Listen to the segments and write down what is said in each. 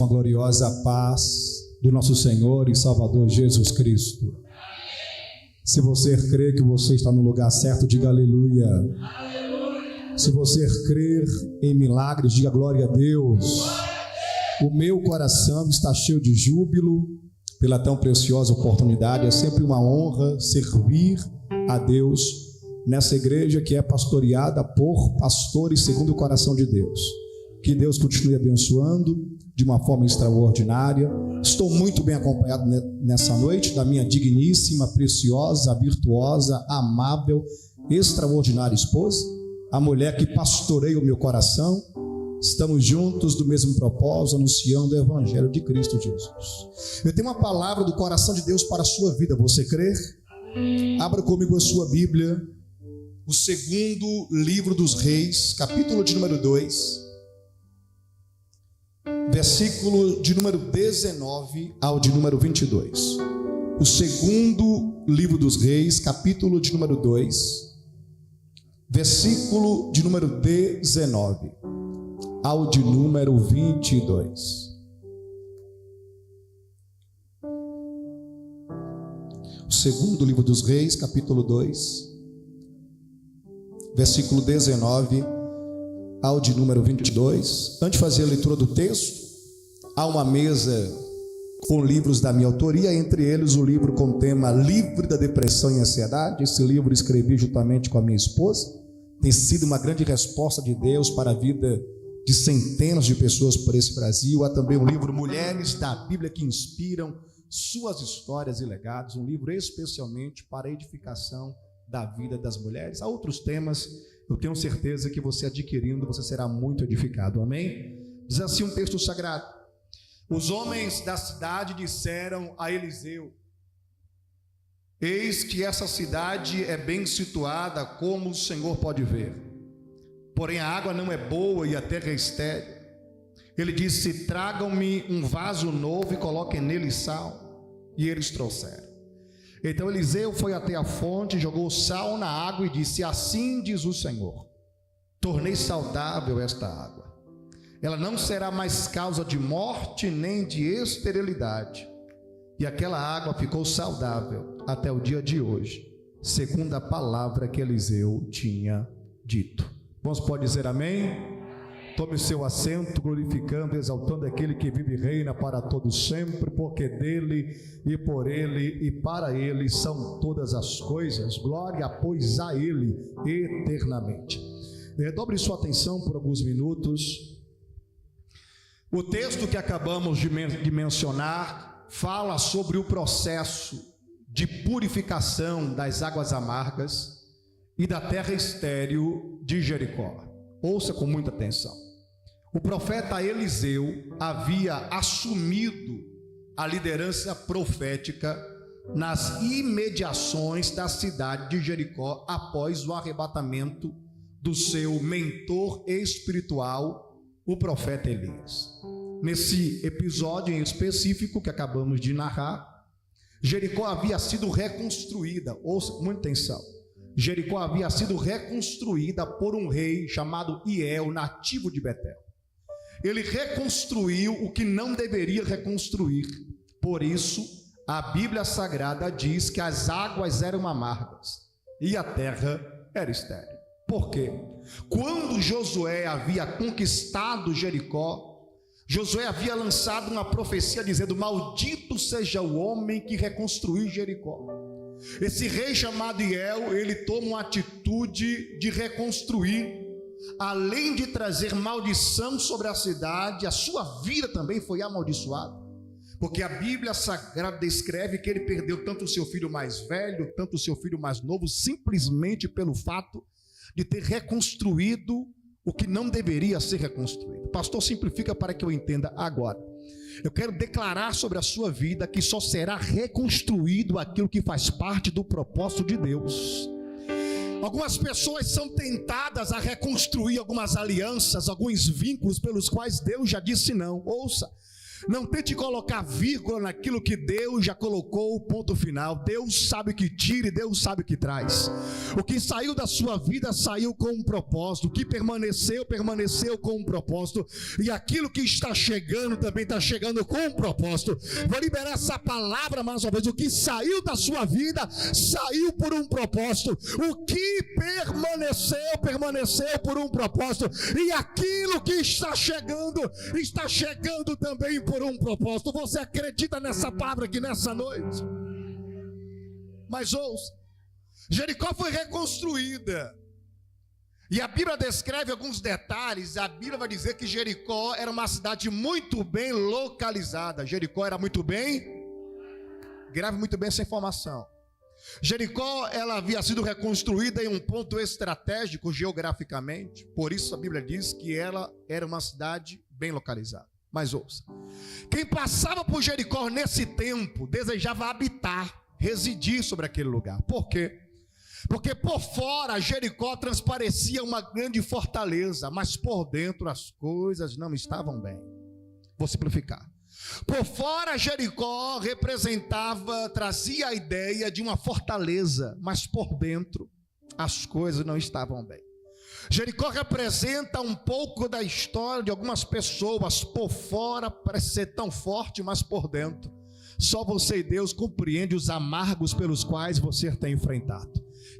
Com a gloriosa paz do nosso Senhor e Salvador Jesus Cristo. Se você crer que você está no lugar certo, diga aleluia. Se você crer em milagres, diga glória a Deus. O meu coração está cheio de júbilo pela tão preciosa oportunidade. É sempre uma honra servir a Deus nessa igreja que é pastoreada por pastores segundo o coração de Deus. Que Deus continue abençoando de uma forma extraordinária. Estou muito bem acompanhado nessa noite da minha digníssima, preciosa, virtuosa, amável, extraordinária esposa, a mulher que pastoreia o meu coração. Estamos juntos do mesmo propósito, anunciando o Evangelho de Cristo Jesus. Eu tenho uma palavra do coração de Deus para a sua vida. Você crê? Abra comigo a sua Bíblia, o segundo livro dos Reis, capítulo de número 2. Versículo de número 19 ao de número 22. O segundo livro dos Reis, capítulo de número 2, versículo de número 19 ao de número 22. O segundo livro dos Reis, capítulo 2, versículo 19 ao de número 22. Antes de fazer a leitura do texto, há uma mesa com livros da minha autoria, entre eles o livro com o tema Livre da Depressão e Ansiedade. Esse livro escrevi juntamente com a minha esposa. Tem sido uma grande resposta de Deus para a vida de centenas de pessoas por esse Brasil. Há também um livro Mulheres da Bíblia que Inspiram Suas Histórias e Legados, um livro especialmente para a edificação da vida das mulheres. Há outros temas, eu tenho certeza que você adquirindo, você será muito edificado, amém? Diz assim um texto sagrado: os homens da cidade disseram a Eliseu: eis que essa cidade é bem situada, como o Senhor pode ver, porém a água não é boa e a terra é estéril. Ele disse: tragam-me um vaso novo e coloquem nele sal. E eles trouxeram. Então Eliseu foi até a fonte, jogou sal na água e disse: assim diz o Senhor, tornei saudável esta água. Ela não será mais causa de morte nem de esterilidade. E aquela água ficou saudável até o dia de hoje, segundo a palavra que Eliseu tinha dito. Vamos pode dizer amém? Tome seu assento, glorificando, exaltando aquele que vive e reina para todos sempre, porque dele e por ele e para ele são todas as coisas. Glória, pois, a ele eternamente. Redobre sua atenção por alguns minutos. O texto que acabamos de mencionar fala sobre o processo de purificação das águas amargas e da terra estéril de Jericó. Ouça com muita atenção. O profeta Eliseu havia assumido a liderança profética nas imediações da cidade de Jericó após o arrebatamento do seu mentor espiritual, o profeta Elias. Nesse episódio em específico que acabamos de narrar, Jericó havia sido reconstruída. Ouça com muita atenção. Jericó havia sido reconstruída por um rei chamado Hiel, nativo de Betel. Ele reconstruiu o que não deveria reconstruir. Por isso, a Bíblia Sagrada diz que as águas eram amargas e a terra era estéril. Por quê? Quando Josué havia conquistado Jericó, Josué havia lançado uma profecia dizendo: maldito seja o homem que reconstruiu Jericó. Esse rei chamado Hiel, ele toma uma atitude de reconstruir. Além de trazer maldição sobre a cidade, a sua vida também foi amaldiçoada, porque a Bíblia Sagrada descreve que ele perdeu tanto o seu filho mais velho, tanto o seu filho mais novo, simplesmente pelo fato de ter reconstruído o que não deveria ser reconstruído. Pastor, simplifica para que eu entenda agora. Eu quero declarar sobre a sua vida que só será reconstruído aquilo que faz parte do propósito de Deus. Algumas pessoas são tentadas a reconstruir algumas alianças, alguns vínculos pelos quais Deus já disse não. Ouça, Não tente colocar vírgula naquilo que Deus já colocou o ponto final. Deus sabe o que tira e Deus sabe o que traz. O que saiu da sua vida saiu com um propósito. O que permaneceu, permaneceu com um propósito. E aquilo que está chegando também está chegando com um propósito. Vou liberar essa palavra mais uma vez. O que saiu da sua vida saiu por um propósito. O que permaneceu, permaneceu por um propósito. E aquilo que está chegando também por um propósito. Você acredita nessa palavra aqui nessa noite? Mas ouça, Jericó foi reconstruída, e a Bíblia descreve alguns detalhes. A Bíblia vai dizer que Jericó era uma cidade muito bem localizada. Jericó era muito bem, grave muito bem essa informação. Jericó, ela havia sido reconstruída em um ponto estratégico geograficamente. Por isso a Bíblia diz que ela era uma cidade bem localizada. Mas ouça, quem passava por Jericó nesse tempo desejava habitar, residir sobre aquele lugar. Por quê? Porque por fora Jericó transparecia uma grande fortaleza, mas por dentro as coisas não estavam bem. Vou simplificar. Por fora Jericó trazia a ideia de uma fortaleza, mas por dentro as coisas não estavam bem. Jericó representa um pouco da história de algumas pessoas. Por fora parece ser tão forte, mas por dentro só você e Deus compreende os amargos pelos quais você tem enfrentado.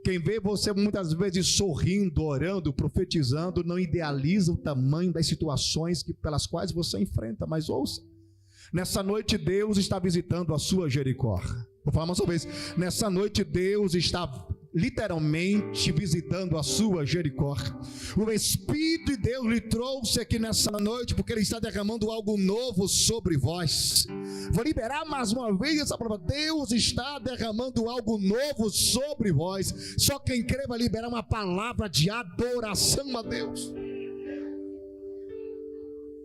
Quem vê você muitas vezes sorrindo, orando, profetizando, não idealiza o tamanho das situações pelas quais você enfrenta. Mas ouça, nessa noite Deus está visitando a sua Jericó. Vou falar mais uma vez. Nessa noite Deus está literalmente visitando a sua Jericó. O Espírito de Deus lhe trouxe aqui nessa noite, porque Ele está derramando algo novo sobre vós. Vou liberar mais uma vez essa palavra. Deus está derramando algo novo sobre vós. Só quem crê vai liberar uma palavra de adoração a Deus.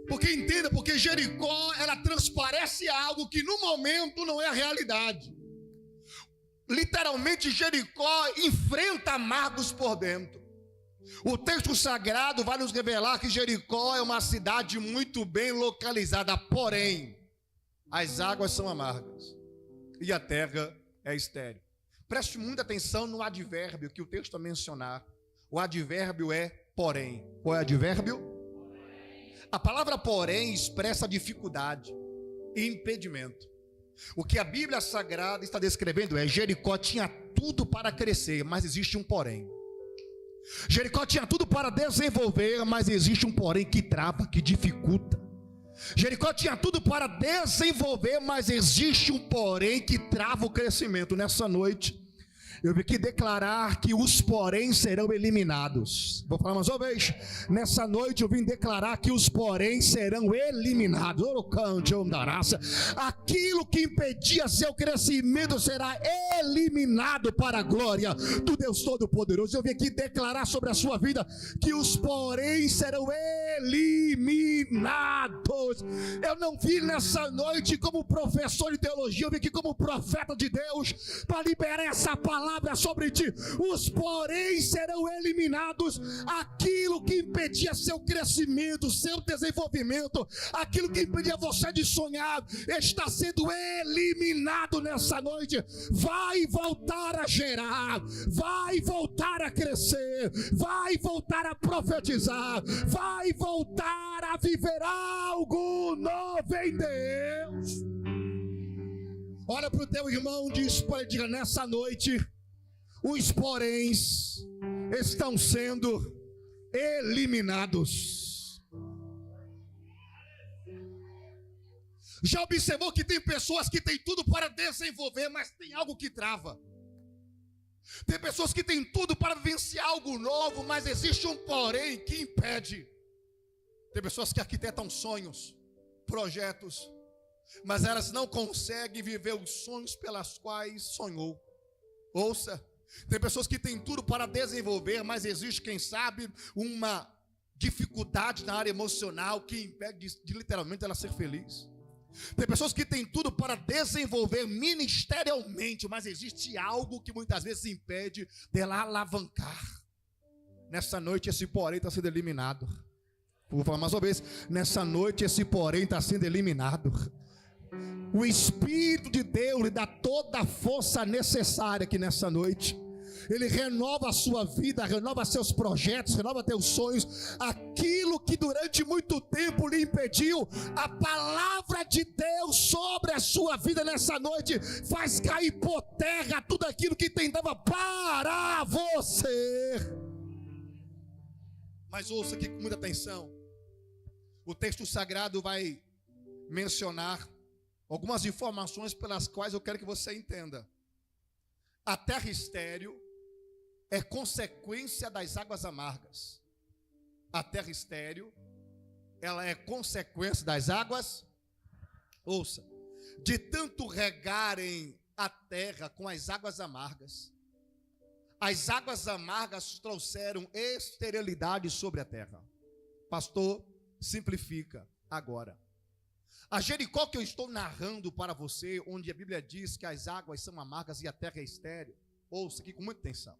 Porque entenda, porque Jericó, ela transparece algo que no momento não é a realidade. Literalmente Jericó enfrenta amargos por dentro. O texto sagrado vai nos revelar que Jericó é uma cidade muito bem localizada, porém as águas são amargas e a terra é estéril. Preste muita atenção no advérbio que o texto vai mencionar. O advérbio é porém. Qual é o advérbio? A palavra porém expressa dificuldade e impedimento. O que a Bíblia Sagrada está descrevendo é: Jericó tinha tudo para crescer, mas existe um porém. Jericó tinha tudo para desenvolver, mas existe um porém que trava, que dificulta. Jericó tinha tudo para desenvolver, mas existe um porém que trava o crescimento. Nessa noite eu vim aqui declarar que os porém serão eliminados. Vou falar mais uma vez. Nessa noite eu vim declarar que os porém serão eliminados. Aquilo que impedia seu crescimento será eliminado para a glória do Deus Todo-Poderoso. Eu vim aqui declarar sobre a sua vida que os porém serão eliminados. Eu não vim nessa noite como professor de teologia, eu vim aqui como profeta de Deus para liberar essa palavra sobre ti. Os porém serão eliminados. Aquilo que impedia seu crescimento, seu desenvolvimento, aquilo que impedia você de sonhar, está sendo eliminado nessa noite. Vai voltar a gerar, vai voltar a crescer, vai voltar a profetizar, vai voltar a viver algo novo em Deus. Olha para o teu irmão, diga: nessa noite os poréns estão sendo eliminados. Já observou que tem pessoas que têm tudo para desenvolver, mas tem algo que trava? Tem pessoas que têm tudo para vivenciar algo novo, mas existe um porém que impede. Tem pessoas que arquitetam sonhos, projetos, mas elas não conseguem viver os sonhos pelas quais sonhou. Ouça, tem pessoas que têm tudo para desenvolver, mas existe, quem sabe, uma dificuldade na área emocional que impede de literalmente ela ser feliz. Tem pessoas que têm tudo para desenvolver ministerialmente, mas existe algo que muitas vezes impede dela alavancar. Nessa noite esse porém está sendo eliminado. Vou falar mais uma vez, nessa noite esse porém está sendo eliminado. O Espírito de Deus lhe dá toda a força necessária aqui nessa noite. Ele renova a sua vida, renova seus projetos, renova teus sonhos. Aquilo que durante muito tempo lhe impediu, a palavra de Deus sobre a sua vida nessa noite faz cair por terra tudo aquilo que tentava parar você. Mas ouça aqui com muita atenção. O texto sagrado vai mencionar algumas informações pelas quais eu quero que você entenda. A terra estéril é consequência das águas amargas. A terra estéril, ela é consequência das águas. Ouça, de tanto regarem a terra com as águas amargas, as águas amargas trouxeram esterilidade sobre a terra. Pastor, simplifica agora. A Jericó que eu estou narrando para você, onde a Bíblia diz que as águas são amargas e a terra é estéril, ouça aqui com muita atenção.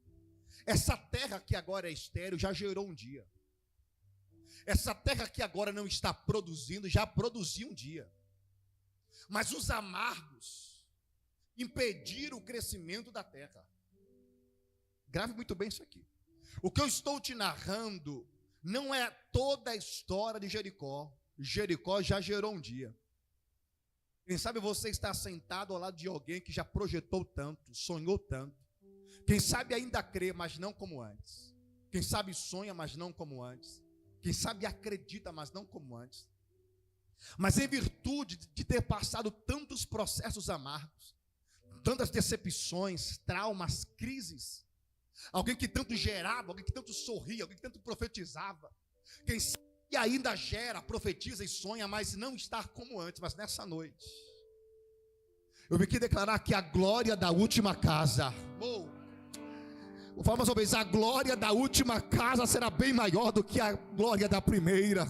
Essa terra que agora é estéril já gerou um dia. Essa terra que agora não está produzindo, já produziu um dia. Mas os amargos impediram o crescimento da terra. Grave muito bem isso aqui. O que eu estou te narrando não é toda a história de Jericó. Jericó já gerou um dia. Quem sabe você está sentado ao lado de alguém que já projetou tanto, sonhou tanto. Quem sabe ainda crê, mas não como antes. Quem sabe sonha, mas não como antes. Quem sabe acredita, mas não como antes. Mas em virtude de ter passado tantos processos amargos, tantas decepções, traumas, crises, alguém que tanto gerava, alguém que tanto sorria, alguém que tanto profetizava, quem sabe ainda gera, profetiza e sonha, mas não está como antes. Mas nessa noite eu vim aqui declarar que a glória da última casa, vou falar mais uma vez, a glória da última casa será bem maior do que a glória da primeira.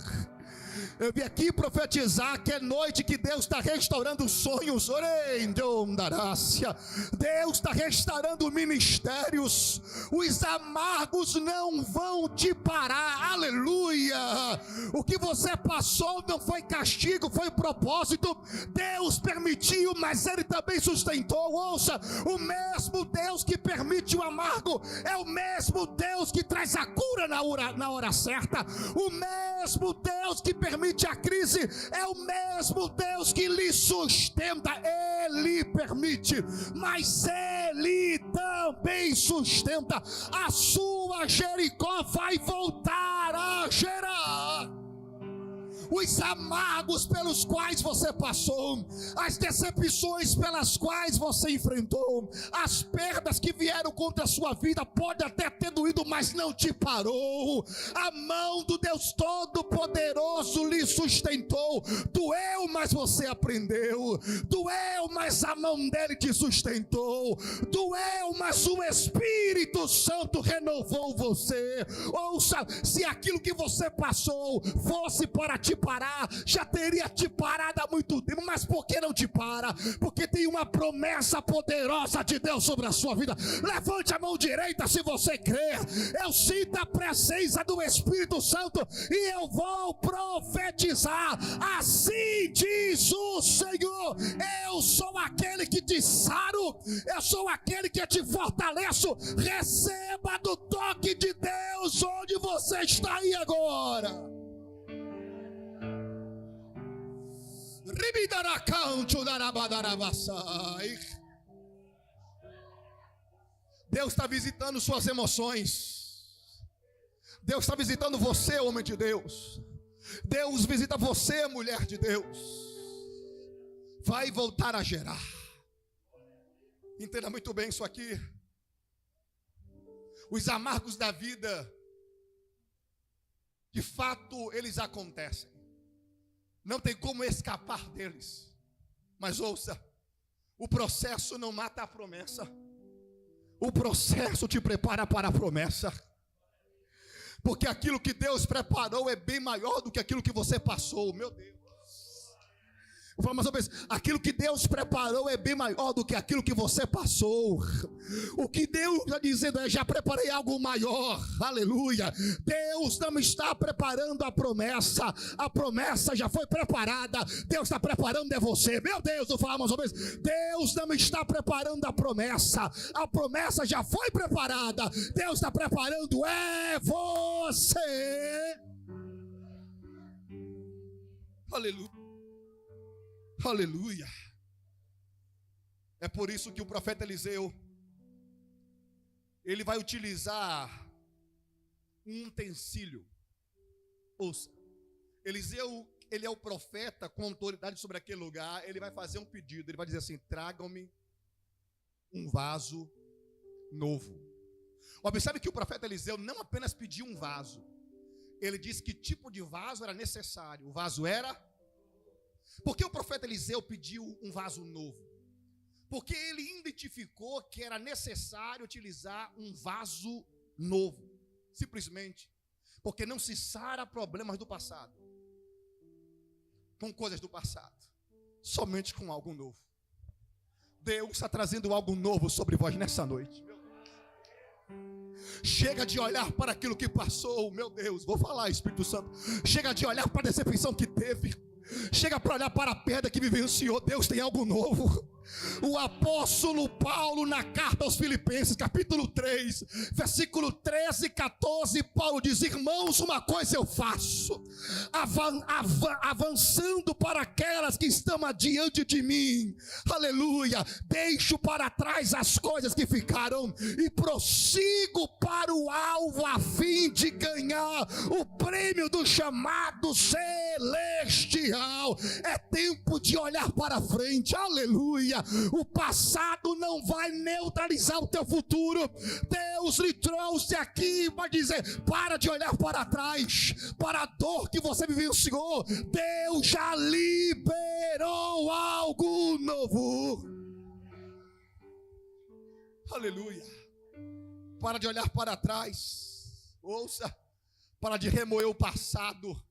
Eu vim aqui profetizar que é noite que Deus está restaurando sonhos. Deus está restaurando ministérios. Os amargos não vão te parar. Aleluia. O que você passou não foi castigo, foi propósito. Deus permitiu, mas Ele também sustentou. Ouça, o mesmo Deus que permite o amargo é o mesmo Deus que traz a cura na hora certa. O mesmo Deus que permite a crise é o mesmo Deus que lhe sustenta. Ele permite, mas Ele também sustenta. A sua Jericó vai voltar a gerar. Os amargos pelos quais você passou, as decepções pelas quais você enfrentou, as perdas que vieram contra a sua vida, pode até ter doído, mas não te parou. A mão do Deus Todo-Poderoso lhe sustentou. Doeu, mas você aprendeu. Doeu, mas a mão dele te sustentou. Doeu, mas o Espírito Santo renovou você. Ouça, se aquilo que você passou fosse para te parar, já teria te parado há muito tempo. Mas por que não te para? Porque tem uma promessa poderosa de Deus sobre a sua vida. Levante a mão direita se você crer. Eu sinto a presença do Espírito Santo e eu vou profetizar. Assim diz o Senhor: eu sou aquele que te saro, eu sou aquele que te fortaleço. Receba do toque de Deus onde você está aí agora. Deus está visitando suas emoções. Deus está visitando você, homem de Deus. Deus visita você, mulher de Deus. Vai voltar a gerar. Entenda muito bem isso aqui. Os amargos da vida, de fato, eles acontecem. Não tem como escapar deles. Mas ouça, o processo não mata a promessa. O processo te prepara para a promessa. Porque aquilo que Deus preparou é bem maior do que aquilo que você passou. Meu Deus. Fala mais uma vez, aquilo que Deus preparou é bem maior do que aquilo que você passou. O que Deus está dizendo é, já preparei algo maior, aleluia. Deus não está preparando a promessa já foi preparada. Deus está preparando é você, meu Deus, vou falar mais uma vez, Deus não está preparando a promessa já foi preparada. Deus está preparando é você. Aleluia. Aleluia. É por isso que o profeta Eliseu, ele vai utilizar um utensílio. Ouça, Eliseu, ele é o profeta com autoridade sobre aquele lugar. Ele vai fazer um pedido, ele vai dizer assim: tragam-me um vaso novo. Observe que o profeta Eliseu não apenas pediu um vaso, ele disse que tipo de vaso era necessário. O vaso era... Por que o profeta Eliseu pediu um vaso novo? Porque ele identificou que era necessário utilizar um vaso novo. Simplesmente porque não se sara problemas do passado com coisas do passado, somente com algo novo. Deus está trazendo algo novo sobre vós nessa noite. Chega de olhar para aquilo que passou, meu Deus, vou falar, Espírito Santo. Chega de olhar para a decepção que teve. Chega para olhar para a perda que vivenciou. Deus tem algo novo. O apóstolo Paulo, na carta aos Filipenses, capítulo 3, versículo 13 e 14, Paulo diz: irmãos, uma coisa eu faço, avançando para aquelas que estão adiante de mim, aleluia, deixo para trás as coisas que ficaram e prossigo para o alvo, a fim de ganhar o prêmio do chamado celestial. É tempo de olhar para frente, aleluia. O passado não vai neutralizar o teu futuro. Deus lhe trouxe aqui para dizer: para de olhar para trás, para a dor que você vivenciou. Deus já liberou algo novo. Aleluia. Para de olhar para trás. Ouça, para de remoer o passado.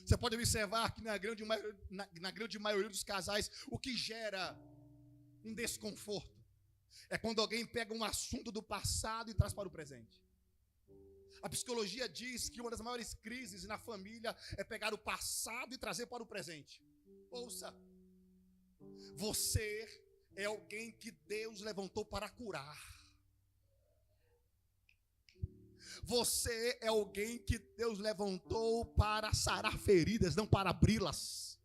Você pode observar que na grande maioria dos casais, o que gera um desconforto é quando alguém pega um assunto do passado e traz para o presente. A psicologia diz que uma das maiores crises na família é pegar o passado e trazer para o presente. Ouça, você é alguém que Deus levantou para curar. Você é alguém que Deus levantou para sarar feridas, não para abri-las.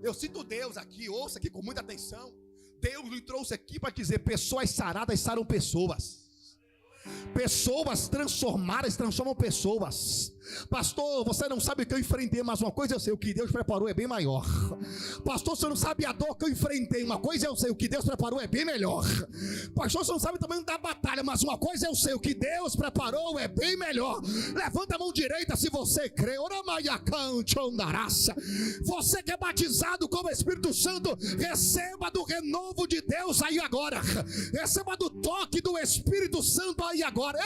Eu cito Deus aqui, ouça aqui com muita atenção. Deus lhe trouxe aqui para dizer: pessoas saradas saram pessoas. Pessoas transformadas transformam pessoas. Pastor, você não sabe o que eu enfrentei, mas uma coisa eu sei: o que Deus preparou é bem maior. Pastor, você não sabe a dor que eu enfrentei, uma coisa eu sei: o que Deus preparou é bem melhor. Pastor, você não sabe o tamanho da batalha, mas uma coisa eu sei: o que Deus preparou é bem melhor. Levanta a mão direita se você crê. Você que é batizado com o Espírito Santo, receba do renovo de Deus aí agora. Receba do toque do Espírito Santo aí agora.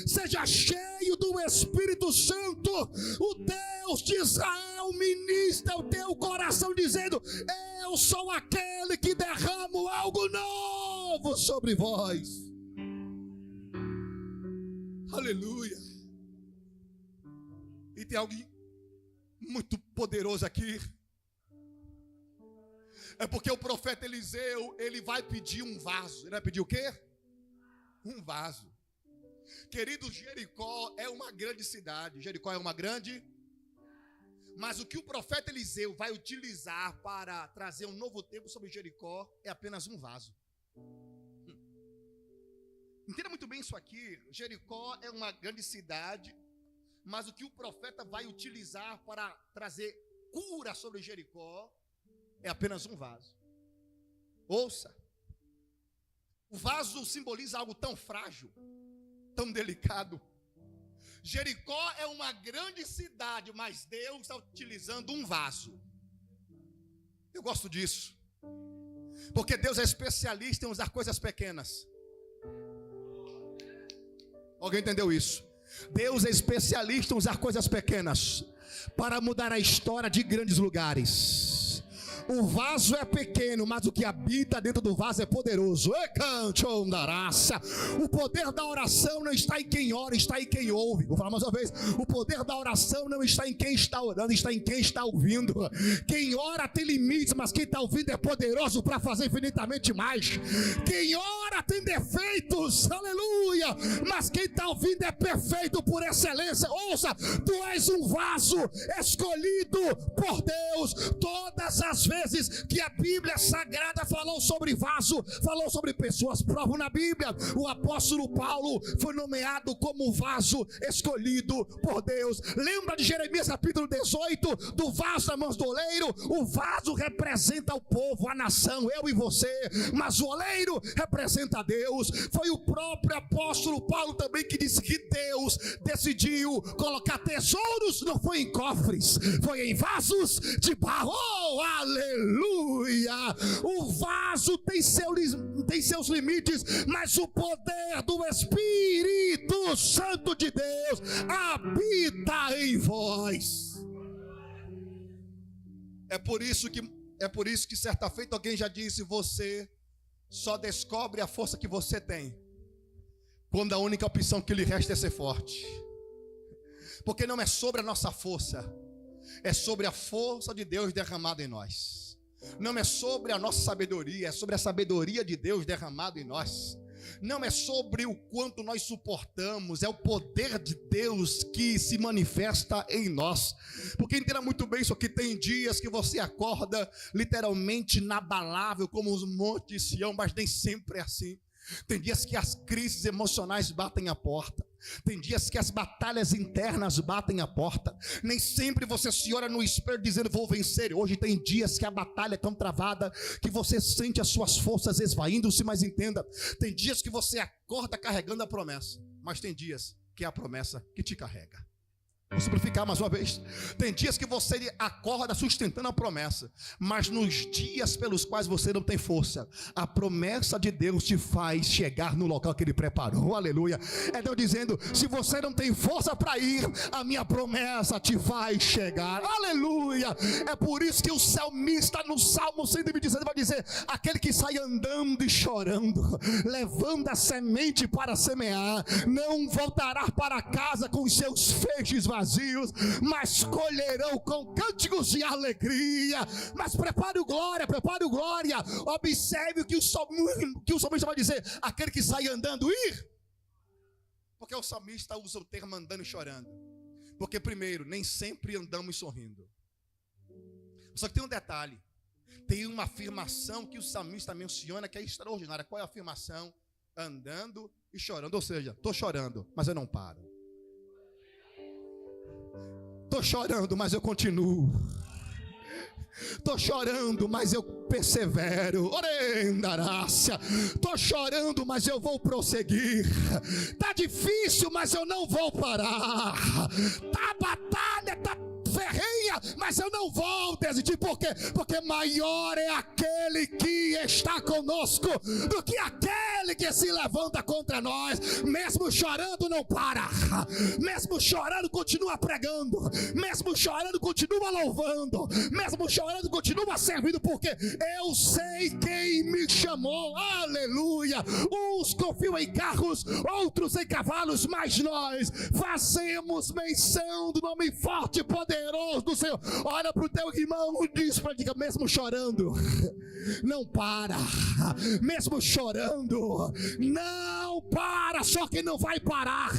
Seja cheio do Espírito Santo. O Deus de Israel ministra o teu coração dizendo: eu sou aquele que derramo algo novo sobre vós. Aleluia. E tem algo muito poderoso aqui. É porque o profeta Eliseu, ele vai pedir um vaso. Ele vai pedir o quê? Um vaso. Queridos, Jericó é uma grande cidade. Jericó é uma grande. Mas o que o profeta Eliseu vai utilizar para trazer um novo tempo sobre Jericó é apenas um vaso. Entenda muito bem isso aqui. Jericó é uma grande cidade, mas o que o profeta vai utilizar para trazer cura sobre Jericó é apenas um vaso. Ouça. O vaso simboliza algo tão frágil, tão delicado. Jericó é uma grande cidade, mas Deus está utilizando um vaso. Eu gosto disso, porque Deus é especialista em usar coisas pequenas. Alguém entendeu isso? Deus é especialista em usar coisas pequenas para mudar a história de grandes lugares. O vaso é pequeno, mas o que habita dentro do vaso é poderoso. O poder da oração não está em quem ora, está em quem ouve. Vou falar mais uma vez. O poder da oração não está em quem está orando, está em quem está ouvindo. Quem ora tem limites, mas quem está ouvindo é poderoso para fazer infinitamente mais. Quem ora tem defeitos, aleluia, mas quem está ouvindo é perfeito por excelência. Ouça, tu és um vaso escolhido por Deus. Todas as vezes que a Bíblia Sagrada falou sobre vaso, falou sobre pessoas, provam na Bíblia. O apóstolo Paulo foi nomeado como vaso escolhido por Deus. Lembra de Jeremias capítulo 18, do vaso nas mãos do oleiro? O vaso representa o povo, a nação, eu e você, mas o oleiro representa Deus. Foi o próprio apóstolo Paulo também que disse que Deus decidiu colocar tesouros, não foi em cofres, foi em vasos de barro. Oh, aleluia! O vaso tem seus limites, mas o poder do Espírito Santo de Deus habita em vós. É por isso que certa feita alguém já disse: você só descobre a força que você tem quando a única opção que lhe resta é ser forte. Porque não é sobre a nossa força, é sobre a força de Deus derramada em nós. Não é sobre a nossa sabedoria, é sobre a sabedoria de Deus derramada em nós. Não é sobre o quanto nós suportamos, é o poder de Deus que se manifesta em nós. Porque entenda muito bem isso aqui, tem dias que você acorda literalmente inabalável como os montes de Sião, mas nem sempre é assim. Tem dias que as crises emocionais batem a porta. Tem dias que as batalhas internas batem a porta. Nem sempre você se olha no espelho dizendo vou vencer. Hoje tem dias que a batalha é tão travada que você sente as suas forças esvaindo-se. Mas entenda, tem dias que você acorda carregando a promessa, mas tem dias que é a promessa que te carrega. Vou simplificar mais uma vez. Tem dias que você acorda sustentando a promessa, mas nos dias pelos quais você não tem força, a promessa de Deus te faz chegar no local que Ele preparou. Aleluia. É Deus dizendo: se você não tem força para ir, a minha promessa te faz chegar. Aleluia. É por isso que o salmista no Salmo 127 vai dizer: aquele que sai andando e chorando, levando a semente para semear, não voltará para casa com os seus feixes vazios, mas colherão com cânticos de alegria. Mas prepare o glória. Observe o que o salmista vai dizer: aquele que sai andando ir. Porque o salmista usa o termo andando e chorando, porque primeiro, nem sempre andamos sorrindo. Só que tem um detalhe, tem uma afirmação que o salmista menciona que é extraordinária. Qual é a afirmação? Andando e chorando. Ou seja, estou chorando, mas eu não paro. Estou chorando, mas eu continuo. Estou chorando, mas eu persevero. Estou chorando, mas eu vou prosseguir. Está difícil, mas eu não vou parar. A batalha está ferrenha, mas eu não vou desistir. Por quê? Porque maior é aquele que está conosco do que aquele que se levanta contra nós. Mesmo chorando, não para. Mesmo chorando, continua pregando. Mesmo chorando, continua louvando. Mesmo chorando, continua servindo, porque eu sei quem me chamou. Aleluia. Uns confiam em carros, outros em cavalos, mas nós fazemos menção do nome forte e poderoso do Senhor. Olha para o teu irmão e diz para ele: mesmo chorando, não para. Mesmo chorando, não para. Só que não vai parar.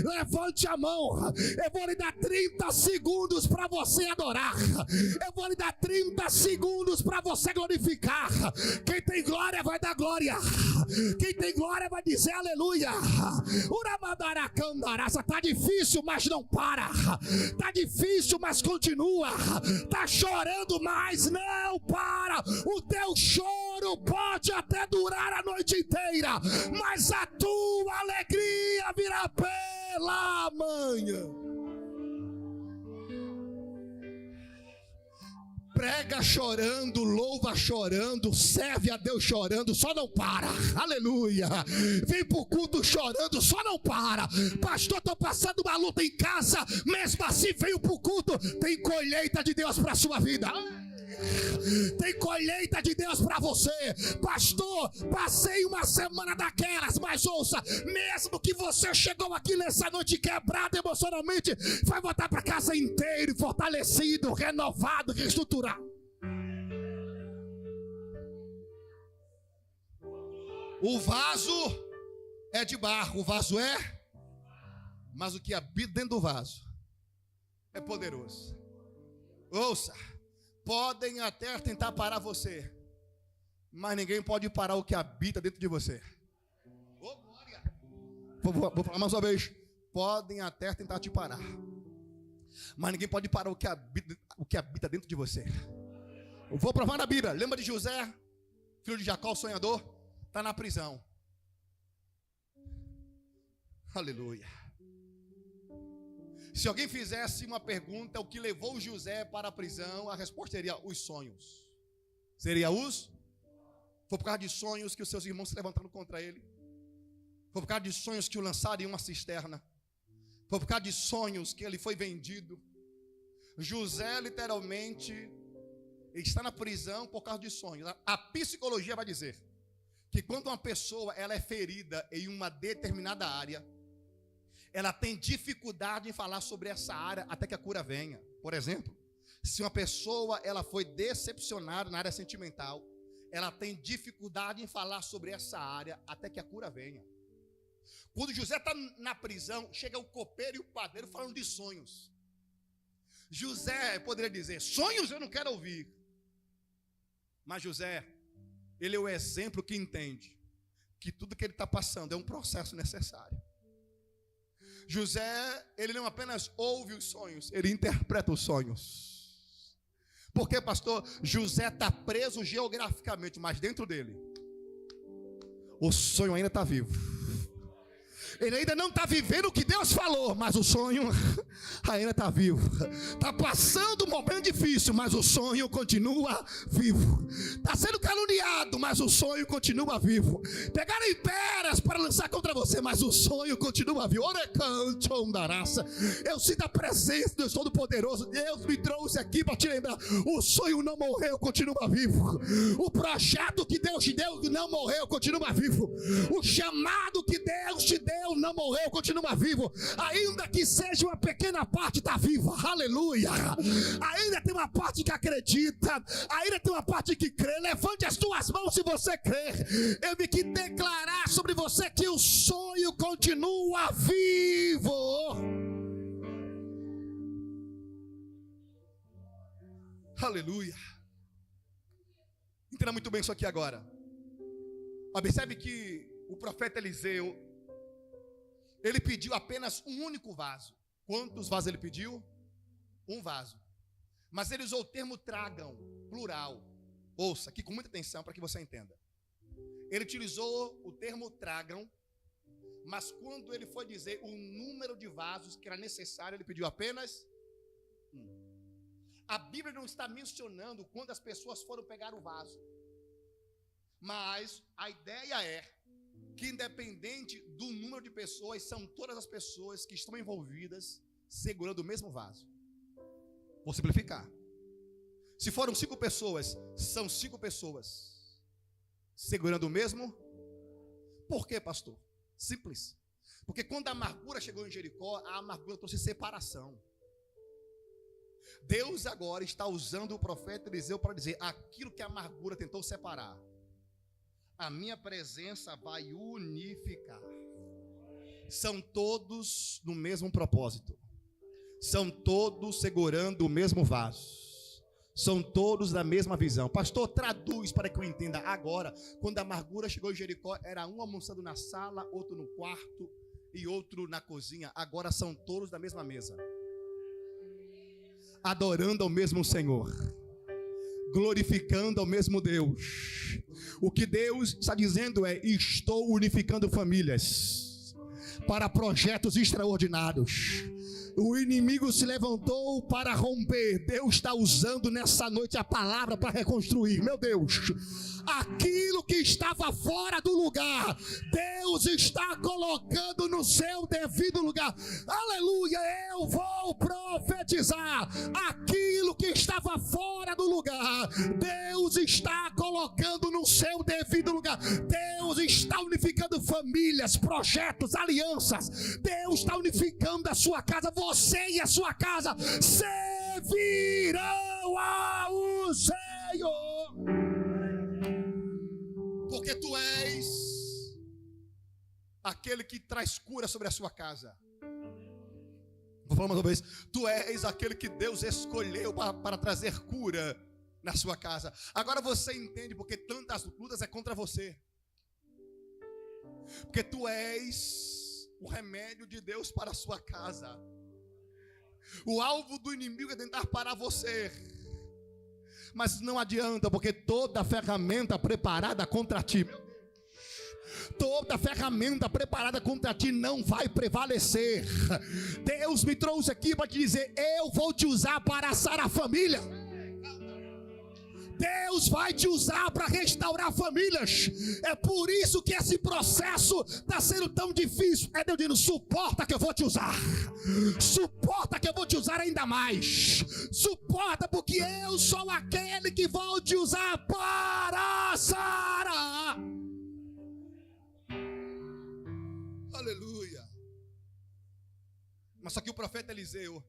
Levante a mão. Eu vou lhe dar 30 segundos para você adorar. Eu vou lhe dar 30 segundos para você glorificar. Quem tem glória vai dar glória. Quem tem glória vai dizer aleluia. Está difícil, mas não para. Está difícil, mas continua. Está chorando, mas não para. O teu choro pode até durar a noite inteira, mas a tua alegria virá pela manhã. Prega chorando, louva chorando, serve a Deus chorando, só não para, aleluia. Vem para o culto chorando, só não para. Pastor, estou passando uma luta em casa, mesmo assim veio para o culto. Tem colheita de Deus para a sua vida. Tem colheita de Deus para você. Pastor, passei uma semana daquelas, mas ouça, mesmo que você chegou aqui nessa noite quebrado emocionalmente, vai voltar para casa inteiro, fortalecido, renovado, reestruturado. O vaso é de barro, o vaso é, mas o que habita dentro do vaso é poderoso. Ouça, podem até tentar parar você, mas ninguém pode parar o que habita dentro de você. Oh, glória. Vou falar mais uma vez. Podem até tentar te parar, mas ninguém pode parar o que habita dentro de você. Eu vou provar na Bíblia. Lembra de José, filho de Jacó, o sonhador? Está na prisão. Aleluia. Se alguém fizesse uma pergunta, o que levou José para a prisão, a resposta seria os sonhos. Seria os? Foi por causa de sonhos que os seus irmãos se levantaram contra ele. Foi por causa de sonhos que o lançaram em uma cisterna. Foi por causa de sonhos que ele foi vendido. José literalmente está na prisão por causa de sonhos. A psicologia vai dizer que quando uma pessoa ela é ferida em uma determinada área, ela tem dificuldade em falar sobre essa área até que a cura venha. Por exemplo, se uma pessoa ela foi decepcionada na área sentimental, ela tem dificuldade em falar sobre essa área até que a cura venha. Quando José está na prisão, chega o copeiro e o padeiro falando de sonhos. José poderia dizer, sonhos eu não quero ouvir. Mas José, ele é o exemplo que entende que tudo que ele está passando é um processo necessário. José, ele não apenas ouve os sonhos, ele interpreta os sonhos. Porque, pastor, José está preso geograficamente, mas dentro dele, o sonho ainda está vivo. Ele ainda não está vivendo o que Deus falou, mas o sonho ainda está vivo. Está passando um momento difícil, mas o sonho continua vivo. Está sendo caluniado, mas o sonho continua vivo. Pegaram imperas para lançar contra você, mas o sonho continua vivo. Eu sinto a presença do Deus Todo-Poderoso. Deus me trouxe aqui para te lembrar. O sonho não morreu, continua vivo. O projeto que Deus te deu não morreu, continua vivo. O chamado que Deus te deu não morreu, continua vivo. Ainda que seja uma pequena parte, está viva, aleluia. Ainda tem uma parte que acredita, ainda tem uma parte que crê. Levante as tuas mãos se você crê. Eu vim aqui declarar sobre você que o sonho continua vivo. Aleluia. Entenda muito bem isso aqui agora. Observe que o profeta Eliseu, ele pediu apenas um único vaso. Quantos vasos ele pediu? Um vaso. Mas ele usou o termo tragam, plural. Ouça aqui com muita atenção para que você entenda. Ele utilizou o termo tragam, mas quando ele foi dizer o número de vasos que era necessário, ele pediu apenas um. A Bíblia não está mencionando quantas pessoas foram pegar o vaso. Mas a ideia é que independente do número de pessoas, são todas as pessoas que estão envolvidas segurando o mesmo vaso. Vou simplificar. Se foram 5 pessoas, são 5 pessoas segurando o mesmo. Por quê, pastor? Simples. Porque quando a amargura chegou em Jericó, a amargura trouxe separação. Deus agora está usando o profeta Eliseu para dizer aquilo que a amargura tentou separar. A minha presença vai unificar. São todos no mesmo propósito. São todos segurando o mesmo vaso. São todos da mesma visão. Pastor, traduz para que eu entenda agora. Quando a amargura chegou em Jericó, era um almoçando na sala, outro no quarto e outro na cozinha. Agora são todos da mesma mesa, adorando ao mesmo Senhor, glorificando ao mesmo Deus. O que Deus está dizendo é: estou unificando famílias para projetos extraordinários. O inimigo se levantou para romper. Deus está usando nessa noite a palavra para reconstruir. Meu Deus, aquilo que estava fora do lugar, Deus está colocando no seu devido lugar. Aleluia, eu vou profetizar. Aquilo que estava fora do lugar, Deus está colocando no seu devido lugar. Deus está unificando famílias, projetos, alianças. Deus está unificando a sua casa. Você e a sua casa servirão ao Senhor, porque tu és aquele que traz cura sobre a sua casa. Vou falar mais uma vez. Tu és aquele que Deus escolheu para trazer cura na sua casa. Agora você entende porque tantas lutas é contra você. Porque tu és o remédio de Deus para a sua casa. O alvo do inimigo é tentar parar você. Mas não adianta, porque toda ferramenta preparada contra ti, toda ferramenta preparada contra ti não vai prevalecer. Deus me trouxe aqui para te dizer: eu vou te usar para sarar a família. Deus vai te usar para restaurar famílias. É por isso que esse processo está sendo tão difícil. É Deus dizendo: suporta que eu vou te usar. Suporta que eu vou te usar ainda mais. Suporta, porque eu sou aquele que vou te usar para sarar. Aleluia. Mas só que o profeta Eliseu,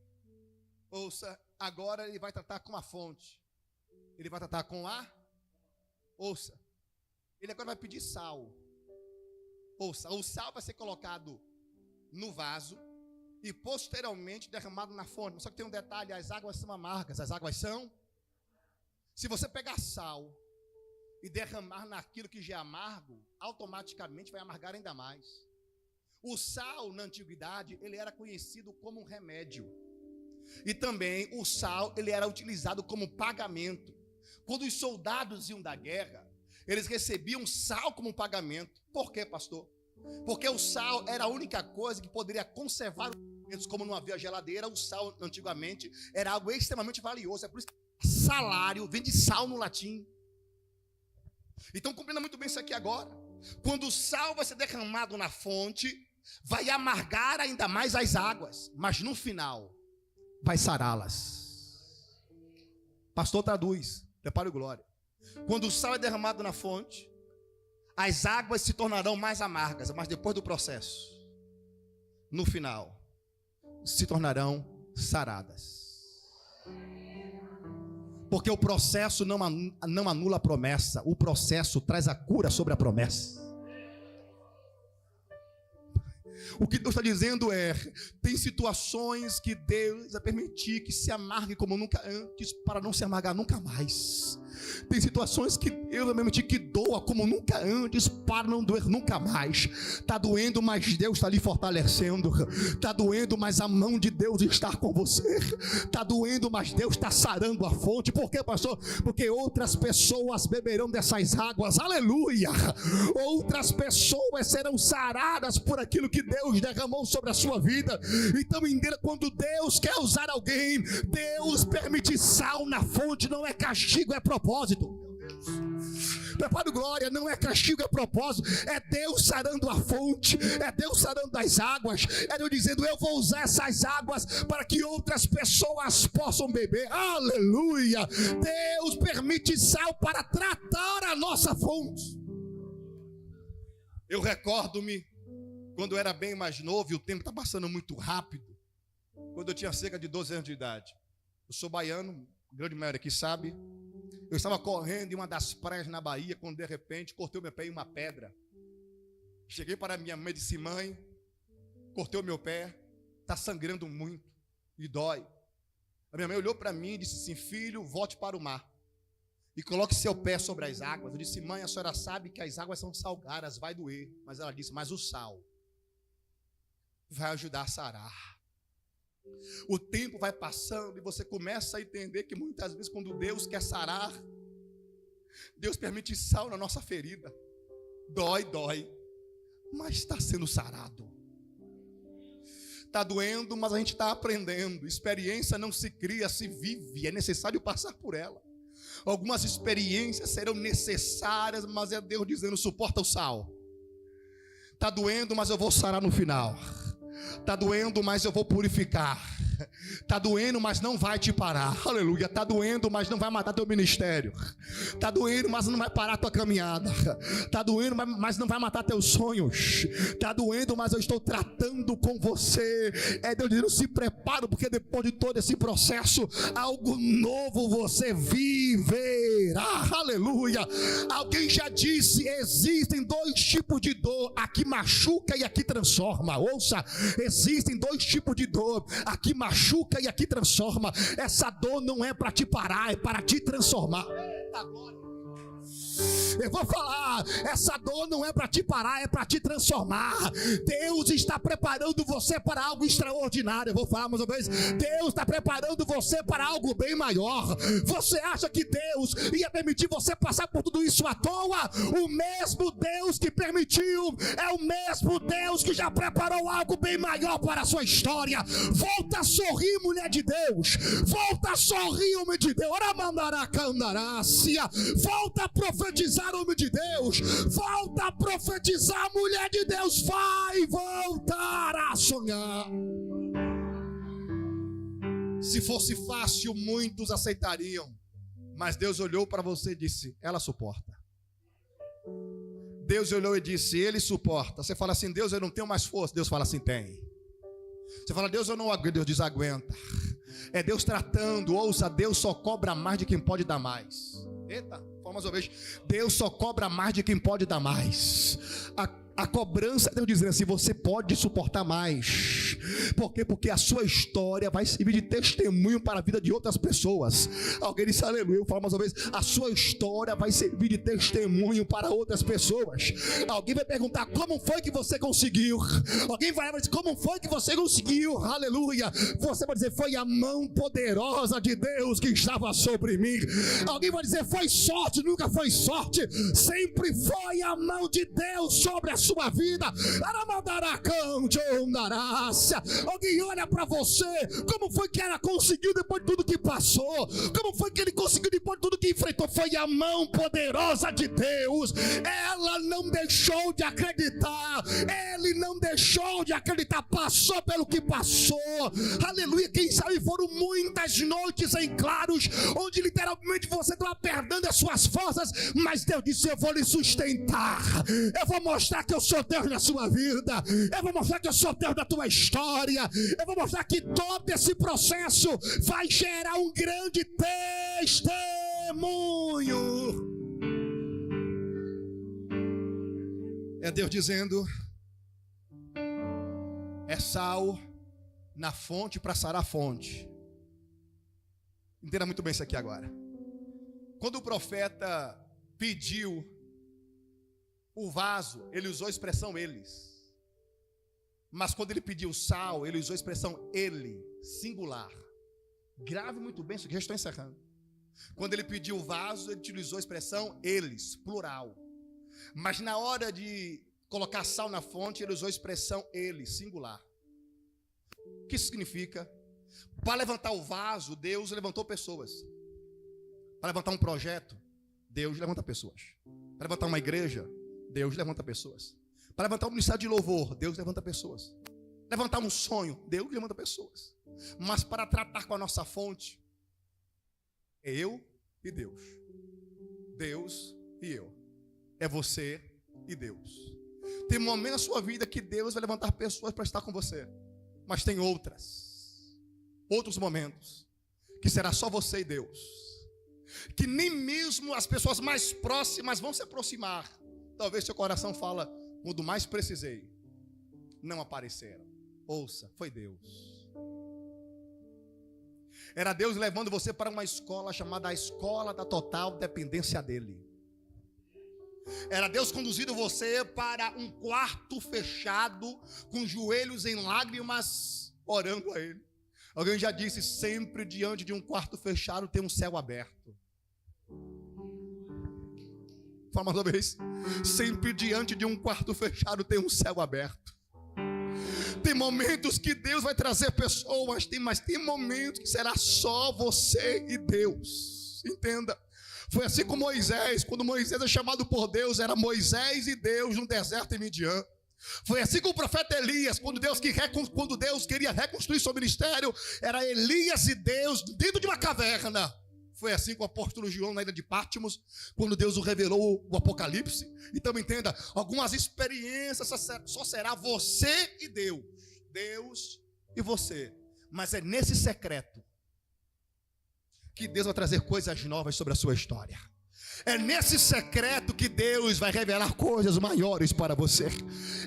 ouça, agora ele vai tratar com a fonte. Ele vai tratar com ouça, ele agora vai pedir sal. Ouça, o sal vai ser colocado no vaso e posteriormente derramado na fonte. Só que tem um detalhe: as águas são amargas. As águas são. Se você pegar sal e derramar naquilo que já é amargo, automaticamente vai amargar ainda mais. O sal na antiguidade, ele era conhecido como um remédio. E também o sal, ele era utilizado como pagamento. Quando os soldados iam da guerra, eles recebiam sal como pagamento. Por quê, pastor? Porque o sal era a única coisa que poderia conservar os alimentos. Como não havia geladeira, o sal antigamente era algo extremamente valioso. É por isso que salário vem de sal no latim. Então compreenda muito bem isso aqui agora. Quando o sal vai ser derramado na fonte, vai amargar ainda mais as águas, mas no final vai sará-las. Pastor, traduz. Prepare o glória. Quando o sal é derramado na fonte, as águas se tornarão mais amargas, mas depois do processo, no final, se tornarão saradas. Porque o processo não anula a promessa, o processo traz a cura sobre a promessa. O que Deus está dizendo é: tem situações que Deus vai permitir que se amargue como nunca antes, para não se amargar nunca mais. Tem situações que Deus vai permitir que doa como nunca antes, para não doer nunca mais. Está doendo, mas Deus está lhe fortalecendo. Está doendo, mas a mão de Deus está com você. Está doendo, mas Deus está sarando a fonte. Por quê, pastor? Porque outras pessoas beberão dessas águas. Aleluia! Outras pessoas serão saradas por aquilo que Deus derramou sobre a sua vida. Então entenda, quando Deus quer usar alguém, Deus permite sal na fonte. Não é castigo, é propósito. Prepare glória, não é castigo, é propósito. É Deus sarando a fonte, é Deus sarando as águas, é Deus dizendo: eu vou usar essas águas para que outras pessoas possam beber. Aleluia! Deus permite sal para tratar a nossa fonte. Eu recordo-me quando eu era bem mais novo, e o tempo está passando muito rápido. Quando eu tinha cerca de 12 anos de idade. Eu sou baiano, a grande maioria aqui sabe. Eu estava correndo em uma das praias na Bahia, quando de repente cortei o meu pé em uma pedra. Cheguei para minha mãe e disse: mãe, cortei o meu pé, está sangrando muito e dói. A minha mãe olhou para mim e disse assim: filho, volte para o mar e coloque seu pé sobre as águas. Eu disse: mãe, a senhora sabe que as águas são salgadas, vai doer. Mas ela disse: mas o sal vai ajudar a sarar. O tempo vai passando e você começa a entender que muitas vezes, quando Deus quer sarar, Deus permite sal na nossa ferida. Dói, mas está sendo sarado. Está doendo, mas a gente está aprendendo. Experiência não se cria, se vive. É necessário passar por ela. Algumas experiências serão necessárias, mas é Deus dizendo: suporta o sal. Está doendo, mas eu vou sarar no final. Está doendo, mas eu vou purificar. Está doendo, mas não vai te parar. Aleluia. Está doendo, mas não vai matar teu ministério. Está doendo, mas não vai parar tua caminhada. Está doendo, mas não vai matar teus sonhos. Está doendo, mas eu estou tratando com você. É Deus dizendo: se prepara, porque depois de todo esse processo, algo novo você viverá. Aleluia. Alguém já disse: existem dois tipos de dor, a que machuca e a que transforma. Ouça, existem dois tipos de dor, a que machuca e aqui transforma. Essa dor não é para te parar, é para te transformar. Eita glória. Eu vou falar, essa dor não é para te parar, é para te transformar. Deus está preparando você para algo extraordinário. Eu vou falar mais uma vez, Deus está preparando você para algo bem maior. Você acha que Deus ia permitir você passar por tudo isso à toa? O mesmo Deus que permitiu é o mesmo Deus que já preparou algo bem maior para a sua história. Volta a sorrir, mulher de Deus. Volta a sorrir, homem de Deus. Volta a profetizar, homem de Deus. Volta a profetizar, mulher de Deus. Vai voltar a sonhar. Se fosse fácil, muitos aceitariam. Mas Deus olhou para você e disse: ela suporta. Deus olhou e disse: ele suporta. Você fala assim: Deus, eu não tenho mais força. Deus fala assim: tem. Você fala: Deus, eu não aguento. Deus diz: aguenta. É Deus tratando. Ouça, Deus só cobra mais de quem pode dar mais. Eita, mais uma vez. Deus só cobra mais de quem pode dar mais. A cobrança é Deus dizendo assim: você pode suportar mais. Por quê? Porque a sua história vai servir de testemunho para a vida de outras pessoas. Alguém disse aleluia. Eu falo mais uma vez: a sua história vai servir de testemunho para outras pessoas. Alguém vai perguntar: como foi que você conseguiu? Alguém vai dizer: como foi que você conseguiu? Aleluia. Você vai dizer: foi a mão poderosa de Deus que estava sobre mim. Alguém vai dizer: foi sorte. Nunca foi sorte, sempre foi a mão de Deus sobre a sua vida. Alguém olha para você: como foi que ela conseguiu depois de tudo que passou? Como foi que ele conseguiu depois de tudo que enfrentou? Foi a mão poderosa de Deus. Ela não deixou de acreditar, ele não deixou de acreditar, passou pelo que passou. Aleluia. Quem sabe foram muitas noites em claros, onde literalmente você estava perdendo as suas forças, mas Deus disse: eu vou lhe sustentar, eu vou mostrar que eu sou Deus na sua vida, eu vou mostrar que eu sou Deus na tua história, eu vou mostrar que todo esse processo vai gerar um grande testemunho. É Deus dizendo: é sal na fonte para sarar a fonte. Entenda muito bem isso aqui agora. Quando o profeta pediu o vaso, ele usou a expressão eles. Mas quando ele pediu sal, ele usou a expressão ele, singular. Grave muito bem isso aqui, já estou encerrando. Quando ele pediu o vaso, ele utilizou a expressão eles, plural. Mas na hora de colocar sal na fonte, ele usou a expressão ele, singular. O que isso significa? Para levantar o vaso, Deus levantou pessoas. Para levantar um projeto, Deus levanta pessoas. Para levantar uma igreja, Deus levanta pessoas. Para levantar um ministério de louvor, Deus levanta pessoas. Levantar um sonho, Deus levanta pessoas. Mas para tratar com a nossa fonte, é eu e Deus. Deus e eu. É você e Deus. Tem momentos na sua vida que Deus vai levantar pessoas para estar com você. Mas tem outros momentos que será só você e Deus, que nem mesmo as pessoas mais próximas vão se aproximar. Talvez seu coração fala: quando mais precisei, não apareceram. Ouça, foi Deus. Era Deus levando você para uma escola chamada a escola da total dependência dele. Era Deus conduzindo você para um quarto fechado, com joelhos em lágrimas, orando a ele. Alguém já disse: sempre diante de um quarto fechado tem um céu aberto. Fala mais uma vez: sempre diante de um quarto fechado tem um céu aberto. Tem momentos que Deus vai trazer pessoas, mas tem momentos que será só você e Deus. Entenda. Foi assim com Moisés. Quando Moisés é chamado por Deus, era Moisés e Deus no deserto em Midian. Foi assim com o profeta Elias. Quando Deus queria reconstruir seu ministério, era Elias e Deus dentro de uma caverna. Foi assim com o apóstolo João na ilha de Patmos, quando Deus o revelou o Apocalipse. Então entenda, algumas experiências só será você e Deus. Deus e você. Mas é nesse secreto que Deus vai trazer coisas novas sobre a sua história. É nesse secreto que Deus vai revelar coisas maiores para você.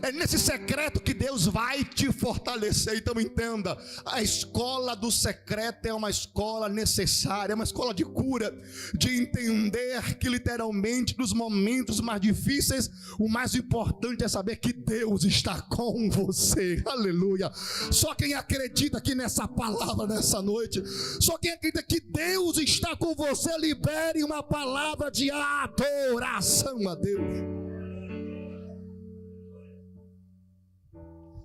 É nesse secreto que Deus vai te fortalecer. Então entenda, a escola do secreto é uma escola necessária, é uma escola de cura, de entender que literalmente nos momentos mais difíceis, o mais importante é saber que Deus está com você. Aleluia. Só quem acredita aqui nessa palavra nessa noite, só quem acredita que Deus está com você, libere uma palavra de adoração a Deus.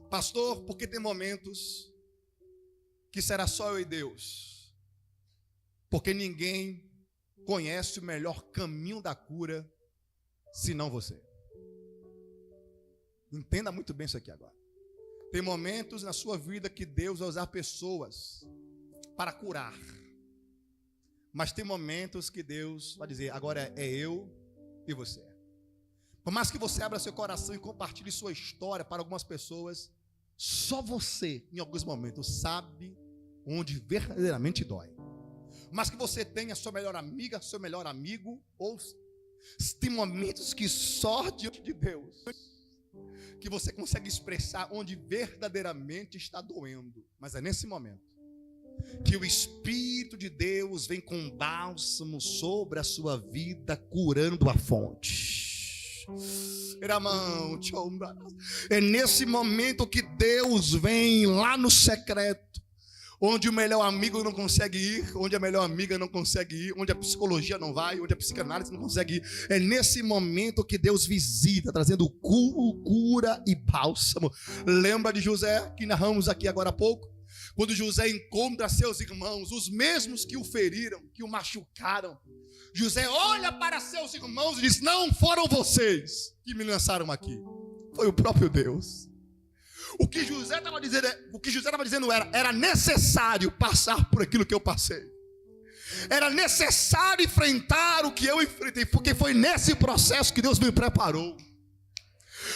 Pastor, porque tem momentos que será só eu e Deus, porque ninguém conhece o melhor caminho da cura senão você. Entenda muito bem isso aqui agora. Tem momentos na sua vida que Deus vai usar pessoas para curar, mas tem momentos que Deus vai dizer, agora é eu e você. Por mais que você abra seu coração e compartilhe sua história para algumas pessoas, só você, em alguns momentos, sabe onde verdadeiramente dói. Mas que você tenha sua melhor amiga, seu melhor amigo, ou tem momentos que só diante de Deus que você consegue expressar onde verdadeiramente está doendo. Mas é nesse momento que o Espírito de Deus vem com bálsamo sobre a sua vida, curando a fonte. É nesse momento que Deus vem lá no secreto, onde o melhor amigo não consegue ir, onde a melhor amiga não consegue ir, onde a psicologia não vai, onde a psicanálise não consegue ir. É nesse momento que Deus visita, trazendo cura e bálsamo. Lembra de José, que narramos aqui agora há pouco? Quando José encontra seus irmãos, os mesmos que o feriram, que o machucaram, José olha para seus irmãos e diz, não foram vocês que me lançaram aqui, foi o próprio Deus. O que José estava dizendo era necessário passar por aquilo que eu passei. Era necessário enfrentar o que eu enfrentei, porque foi nesse processo que Deus me preparou.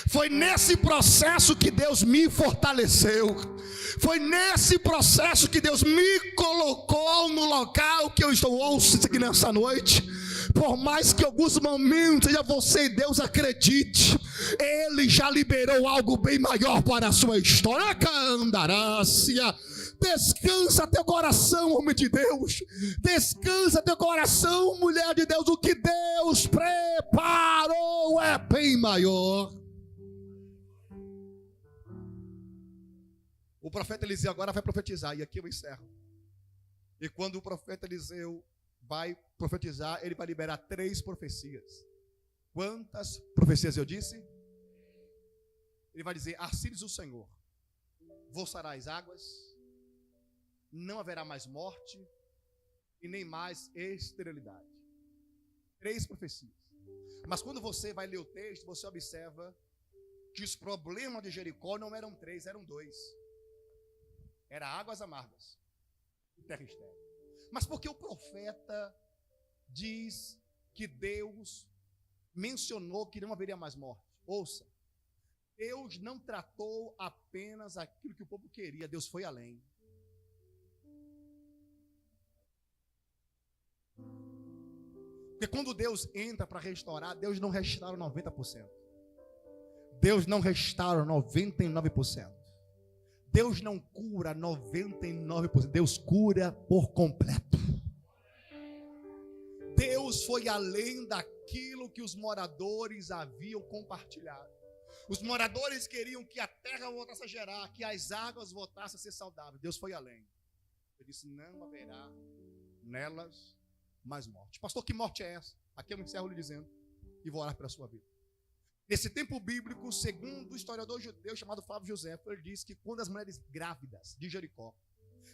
Foi nesse processo que Deus me fortaleceu. Foi nesse processo que Deus me colocou no local que eu estou. Ouça isso aqui nessa noite. Por mais que alguns momentos seja você e Deus, acredite, Ele já liberou algo bem maior para a sua história. Candarácia. Descansa teu coração, homem de Deus. Descansa teu coração, mulher de Deus. O que Deus preparou é bem maior. O profeta Eliseu agora vai profetizar, e aqui eu encerro. E quando o profeta Eliseu vai profetizar, ele vai liberar 3 profecias. Quantas profecias eu disse? Ele vai dizer, assim diz o Senhor, voltará as águas, não haverá mais morte, e nem mais esterilidade. 3 profecias. Mas quando você vai ler o texto, você observa que os problemas de Jericó não eram 3, eram 2. Era águas amargas e terra estéril. Mas porque o profeta diz que Deus mencionou que não haveria mais morte? Ouça, Deus não tratou apenas aquilo que o povo queria, Deus foi além. Porque quando Deus entra para restaurar, Deus não restaura 90%. Deus não restaura 99%. Deus não cura 99%, Deus cura por completo. Deus foi além daquilo que os moradores haviam compartilhado. Os moradores queriam que a terra voltasse a gerar, que as águas voltassem a ser saudáveis. Deus foi além. Ele disse, não haverá nelas mais morte. Pastor, que morte é essa? Aqui eu me encerro lhe dizendo, e vou orar pela sua vida. Nesse tempo bíblico, segundo o historiador judeu chamado Flávio Josefo, ele diz que quando as mulheres grávidas de Jericó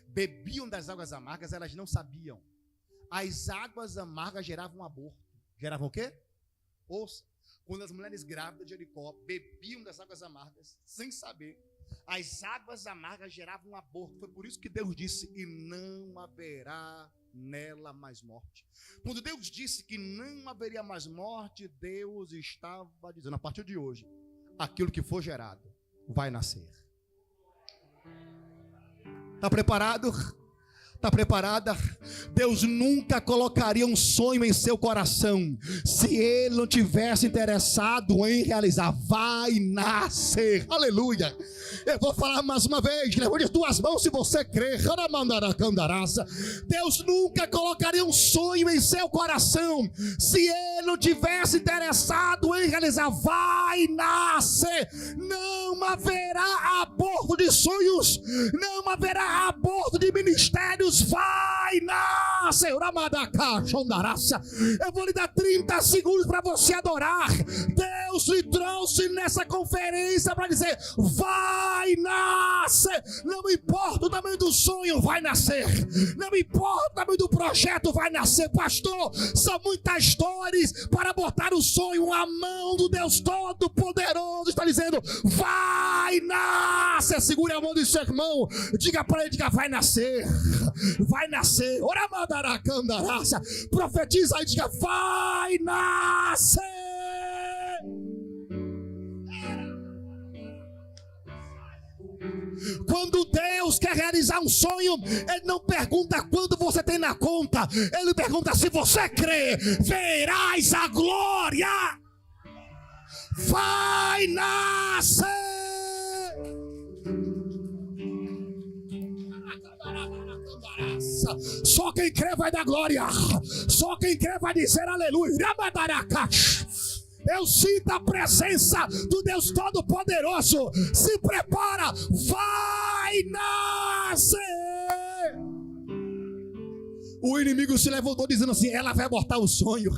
bebiam das águas amargas, elas não sabiam. As águas amargas geravam aborto. Geravam o quê? Ouça, quando as mulheres grávidas de Jericó bebiam das águas amargas, sem saber, as águas amargas geravam aborto. Foi por isso que Deus disse: e não haverá nela mais morte. Quando Deus disse que não haveria mais morte, Deus estava dizendo: a partir de hoje, aquilo que for gerado vai nascer. Está preparado? Está preparada? Deus nunca colocaria um sonho em seu coração se Ele não tivesse interessado em realizar. Vai nascer. Aleluia. Eu vou falar mais uma vez. Levante as duas mãos se você crer. Deus nunca colocaria um sonho em seu coração se Ele não tivesse interessado em realizar. Vai nascer. Não haverá aborto de sonhos. Não haverá aborto de ministérios. Vai nascer. Eu vou lhe dar 30 segundos para você adorar. Deus lhe trouxe nessa conferência para dizer: vai nascer. Não importa o tamanho do sonho, vai nascer. Não importa o tamanho do projeto, vai nascer. Pastor, são muitas dores para botar o sonho. A mão do Deus Todo-Poderoso está dizendo: vai nascer. Segure a mão do seu irmão, diga para ele, diga: vai nascer. Vai nascer. Profetiza e diga: vai nascer. Quando Deus quer realizar um sonho, Ele não pergunta quando você tem na conta, Ele pergunta: se você crê, verás a glória. Vai nascer. Só quem crê vai dar glória. Só quem crê vai dizer aleluia. Eu sinto a presença do Deus Todo-Poderoso. Se prepara, vai nascer. O inimigo se levantou dizendo assim: ela vai abortar o sonho.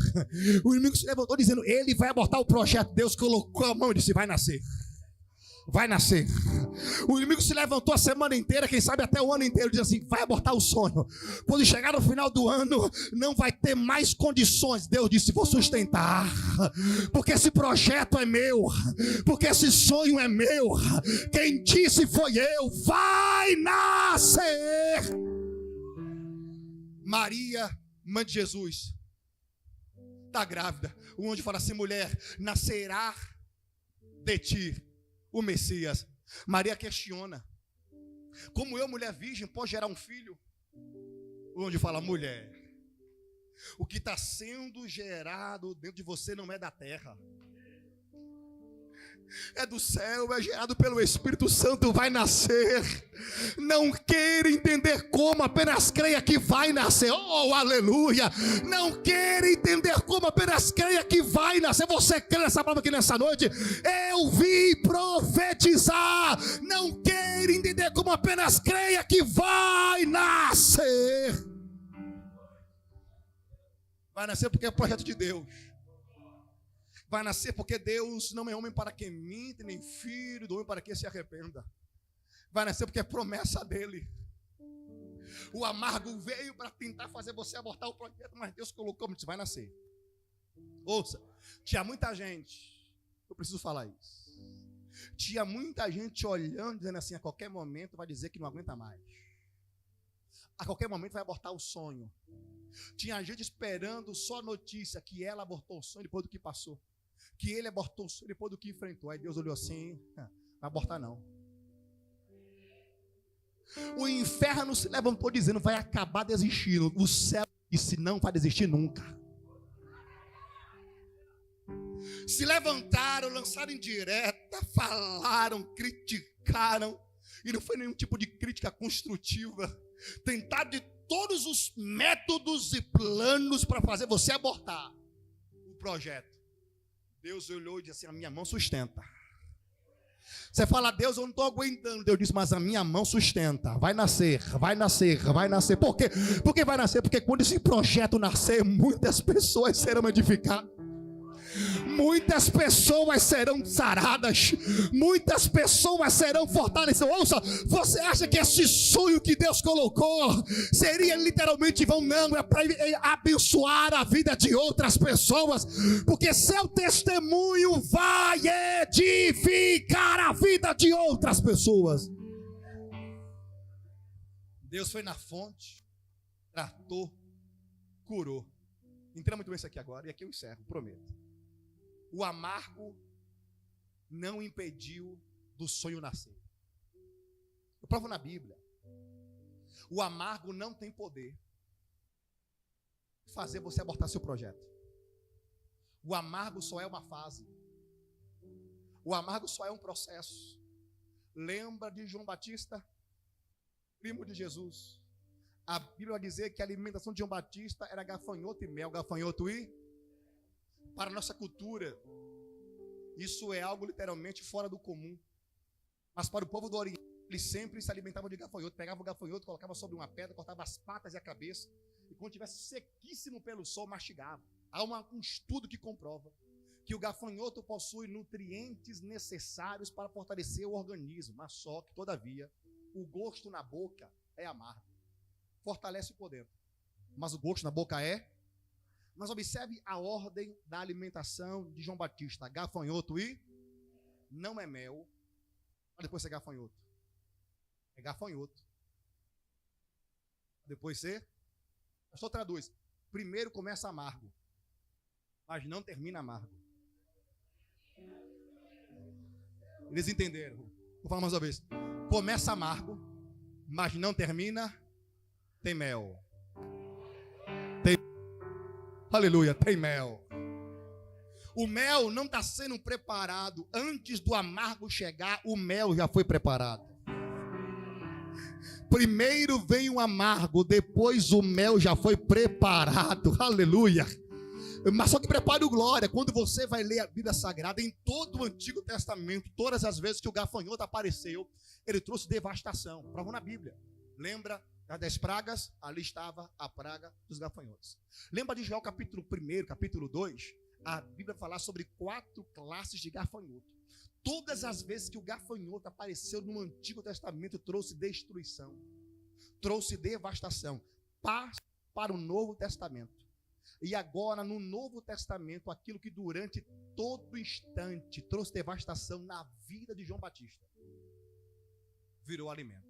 O inimigo se levantou dizendo: ele vai abortar o projeto. Deus colocou a mão e disse: vai nascer. Vai nascer. O inimigo se levantou a semana inteira, quem sabe até o ano inteiro, diz assim: vai abortar o sonho. Quando chegar no final do ano, não vai ter mais condições. Deus disse: vou sustentar, porque esse projeto é meu, porque esse sonho é meu. Quem disse foi eu. Vai nascer. Maria, mãe de Jesus, está grávida. O anjo fala assim: mulher, nascerá de ti o Messias. Maria questiona: como eu, mulher virgem, posso gerar um filho? O anjo fala: mulher, o que está sendo gerado dentro de você não é da terra, é do céu, é gerado pelo Espírito Santo. Vai nascer. Não queira entender como, apenas creia que vai nascer. Oh, aleluia. Não queira entender como, apenas creia que vai nascer. Você crê nessa palavra aqui nessa noite? Eu vim profetizar. Não queira entender como, apenas creia que vai nascer. Vai nascer porque é projeto de Deus. Vai nascer porque Deus não é homem para que minta, nem filho do homem para que se arrependa. Vai nascer porque é promessa dele. O amargo veio para tentar fazer você abortar o projeto, mas Deus colocou, disse: vai nascer. Ouça, tinha muita gente, eu preciso falar isso. Tinha muita gente olhando, dizendo assim: a qualquer momento vai dizer que não aguenta mais. A qualquer momento vai abortar o sonho. Tinha gente esperando só notícia que ela abortou o sonho depois do que passou, que ele abortou o sonho depois do que enfrentou. Aí Deus olhou assim: não vai abortar não. O inferno se levantou dizendo: vai acabar desistindo. O céu disse: não vai desistir nunca. Se levantaram, lançaram indireta, falaram, criticaram, e não foi nenhum tipo de crítica construtiva. Tentaram de todos os métodos e planos para fazer você abortar o projeto. Deus olhou e disse assim: a minha mão sustenta. Você fala: Deus, eu não estou aguentando. Deus disse: mas a minha mão sustenta. Vai nascer, vai nascer, vai nascer. Por quê? Porque vai nascer, porque quando esse projeto nascer, muitas pessoas serão edificadas. Muitas pessoas serão saradas, muitas pessoas serão fortalecidas. Ouça, você acha que esse sonho que Deus colocou seria literalmente vão? Não, é para abençoar a vida de outras pessoas, porque seu testemunho vai edificar a vida de outras pessoas. Deus foi na fonte, tratou, curou. Entenda muito bem isso aqui agora, e aqui eu encerro, prometo. O amargo não impediu do sonho nascer. Eu provo na Bíblia. O amargo não tem poder de fazer você abortar seu projeto. O amargo só é uma fase. O amargo só é um processo. Lembra de João Batista, primo de Jesus? A Bíblia vai dizer que a alimentação de João Batista era gafanhoto e mel. Gafanhoto e... Para a nossa cultura, isso é algo literalmente fora do comum. Mas para o povo do Oriente, eles sempre se alimentavam de gafanhoto. Pegavam o gafanhoto, colocava sobre uma pedra, cortava as patas e a cabeça. E quando estivesse sequíssimo pelo sol, mastigava. Há um estudo que comprova que o gafanhoto possui nutrientes necessários para fortalecer o organismo. Mas só que, todavia, o gosto na boca é amargo. Fortalece por dentro. Mas o gosto na boca é... Mas observe a ordem da alimentação de João Batista. Gafanhoto e... Não é mel. Para depois ser gafanhoto. É gafanhoto. Depois ser... Pastor, traduz. Primeiro começa amargo, mas não termina amargo. Eles entenderam. Vou falar mais uma vez. Começa amargo, mas não termina... Tem mel. Aleluia, tem mel. O mel não está sendo preparado. Antes do amargo chegar, o mel já foi preparado. Primeiro vem o amargo, depois o mel já foi preparado. Aleluia. Mas só que prepare o glória. Quando você vai ler a Bíblia Sagrada, em todo o Antigo Testamento, todas as vezes que o gafanhoto apareceu, ele trouxe devastação. Prova na Bíblia. Lembra das 10 pragas? Ali estava a praga dos gafanhotos. Lembra de Joel capítulo 1, capítulo 2? A Bíblia fala sobre 4 classes de gafanhoto. Todas as vezes que o gafanhoto apareceu no Antigo Testamento, trouxe destruição, trouxe devastação. Passa para o Novo Testamento. E agora, no Novo Testamento, aquilo que durante todo instante trouxe devastação na vida de João Batista, virou alimento.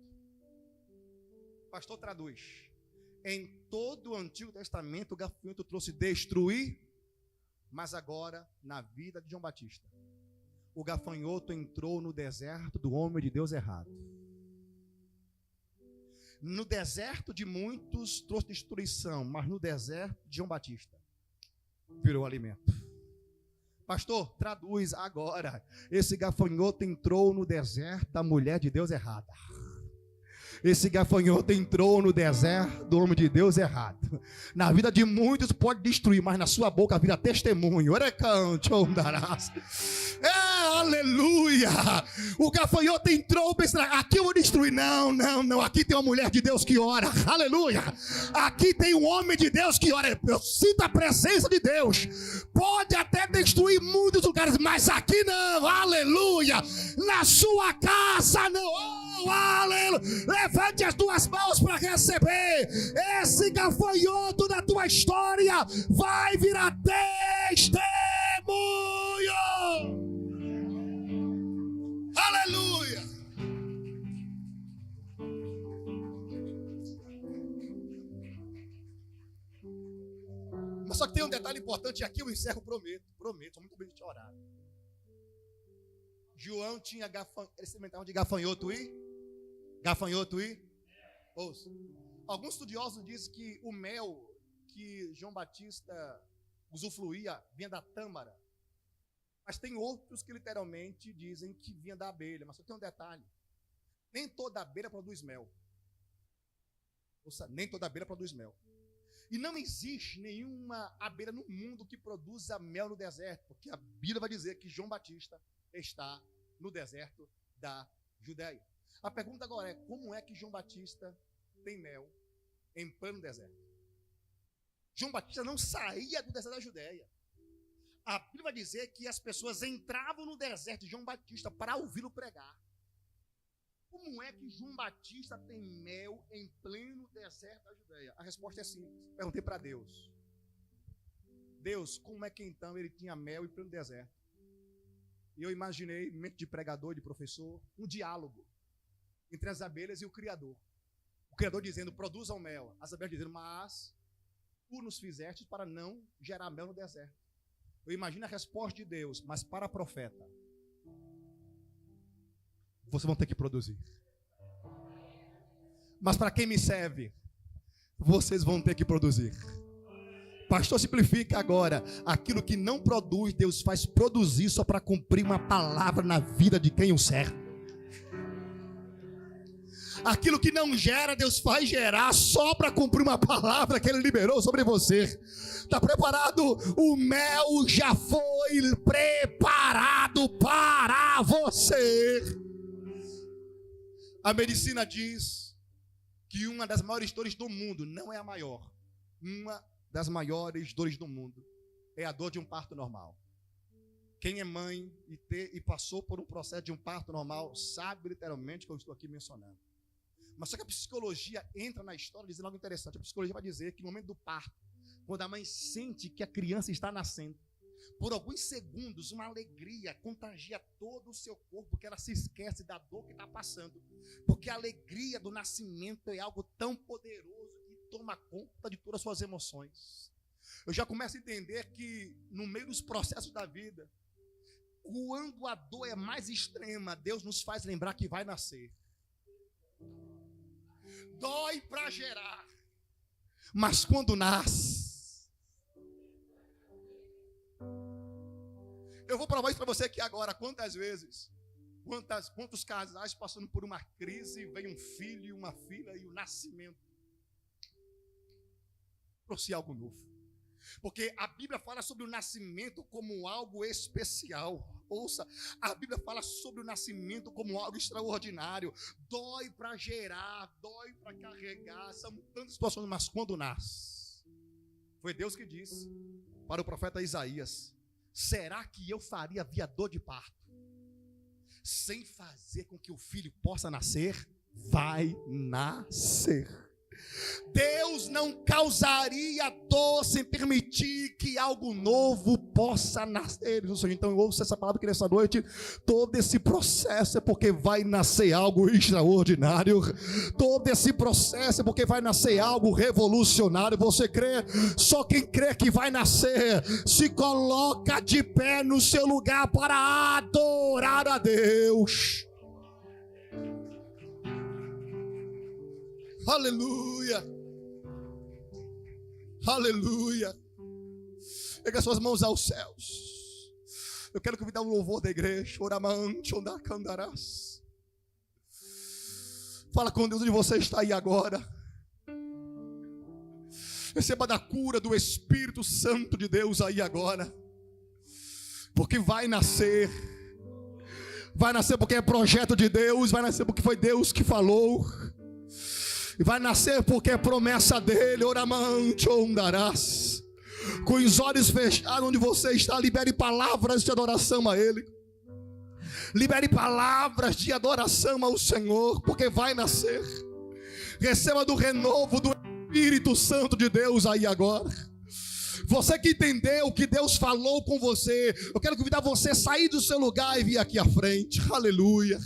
Pastor, traduz. Em todo o Antigo Testamento, o gafanhoto trouxe destruir, mas agora, na vida de João Batista, o gafanhoto entrou no deserto do homem de Deus errado. No deserto de muitos trouxe destruição, mas no deserto de João Batista virou alimento. Pastor, traduz agora. Esse gafanhoto entrou no deserto da mulher de Deus errada. Esse gafanhoto entrou no deserto do homem de Deus errado. Na vida de muitos pode destruir, mas na sua boca vira testemunho. Aleluia. O gafanhoto entrou, pensando, aqui eu vou destruir. Não, não, não. Aqui tem uma mulher de Deus que ora. Aleluia. Aqui tem um homem de Deus que ora. Eu sinto a presença de Deus. Pode até destruir muitos lugares, mas aqui não. Aleluia. Na sua casa não. Aleluia. Levante as tuas mãos para receber. Esse gafanhoto da tua história vai virar testemunho. Aleluia. Mas só que tem um detalhe importante, e aqui eu encerro, prometo, sou muito bem de orar. João tinha eles se alimentavam de gafanhoto e... Ouça. Alguns estudiosos dizem que o mel que João Batista usufruía vinha da tâmara. Mas tem outros que literalmente dizem que vinha da abelha. Mas só tem um detalhe. Nem toda abelha produz mel. Ouça, nem toda abelha produz mel. E não existe nenhuma abelha no mundo que produza mel no deserto. Porque a Bíblia vai dizer que João Batista está no deserto da Judeia. A pergunta agora é, como é que João Batista tem mel em pleno deserto? João Batista não saía do deserto da Judeia. A Bíblia vai dizer que as pessoas entravam no deserto de João Batista para ouvi-lo pregar. Como é que João Batista tem mel em pleno deserto da Judeia? A resposta é simples. Perguntei para Deus. Deus, como é que então ele tinha mel em pleno deserto? E eu imaginei, em mente de pregador, de professor, um diálogo entre as abelhas e o Criador. O Criador dizendo, produzam mel. As abelhas dizendo, mas tu nos fizeste para não gerar mel no deserto. Eu imagino a resposta de Deus, mas para profeta, vocês vão ter que produzir. Mas para quem me serve, vocês vão ter que produzir. Pastor, simplifica agora. Aquilo que não produz, Deus faz produzir só para cumprir uma palavra na vida de quem o serve. Aquilo que não gera, Deus faz gerar só para cumprir uma palavra que Ele liberou sobre você. Está preparado? O mel já foi preparado para você. A medicina diz que uma das maiores dores do mundo, não é a maior, uma das maiores dores do mundo é a dor de um parto normal. Quem é mãe e passou por um processo de um parto normal sabe literalmente o que eu estou aqui mencionando. Mas só que a psicologia entra na história dizendo algo interessante. A psicologia vai dizer que no momento do parto, quando a mãe sente que a criança está nascendo, por alguns segundos uma alegria contagia todo o seu corpo, porque ela se esquece da dor que está passando. Porque a alegria do nascimento é algo tão poderoso que toma conta de todas as suas emoções. Eu já começo a entender que no meio dos processos da vida, quando a dor é mais extrema, Deus nos faz lembrar que vai nascer. Dói para gerar, mas quando nasce, eu vou provar isso para você aqui agora. Quantos casais passando por uma crise, vem um filho e uma filha, e o nascimento trouxe algo novo. Porque a Bíblia fala sobre o nascimento como algo especial. Ouça, a Bíblia fala sobre o nascimento como algo extraordinário. Dói para gerar, dói para carregar. São tantas situações, mas quando nasce, foi Deus que disse para o profeta Isaías: será que eu faria via dor de parto, sem fazer com que o filho possa nascer? Vai nascer. Deus não causaria dor sem permitir que algo novo possa nascer. Então eu ouço essa palavra aqui nessa noite. Todo esse processo é porque vai nascer algo extraordinário. Todo esse processo é porque vai nascer algo revolucionário. Você crê? Só quem crê que vai nascer se coloca de pé no seu lugar para adorar a Deus. Aleluia, aleluia. Pega suas mãos aos céus. Eu quero convidar o louvor da igreja. Fala com Deus onde você está aí agora. Receba da cura do Espírito Santo de Deus aí agora. Porque vai nascer. Vai nascer porque é projeto de Deus. Vai nascer porque foi Deus que falou. E vai nascer porque é promessa dele. Oramante ondarás. Com os olhos fechados onde você está, libere palavras de adoração a ele. Libere palavras de adoração ao Senhor, porque vai nascer. Receba do renovo do Espírito Santo de Deus aí agora. Você que entendeu o que Deus falou com você, eu quero convidar você a sair do seu lugar e vir aqui à frente. Aleluia.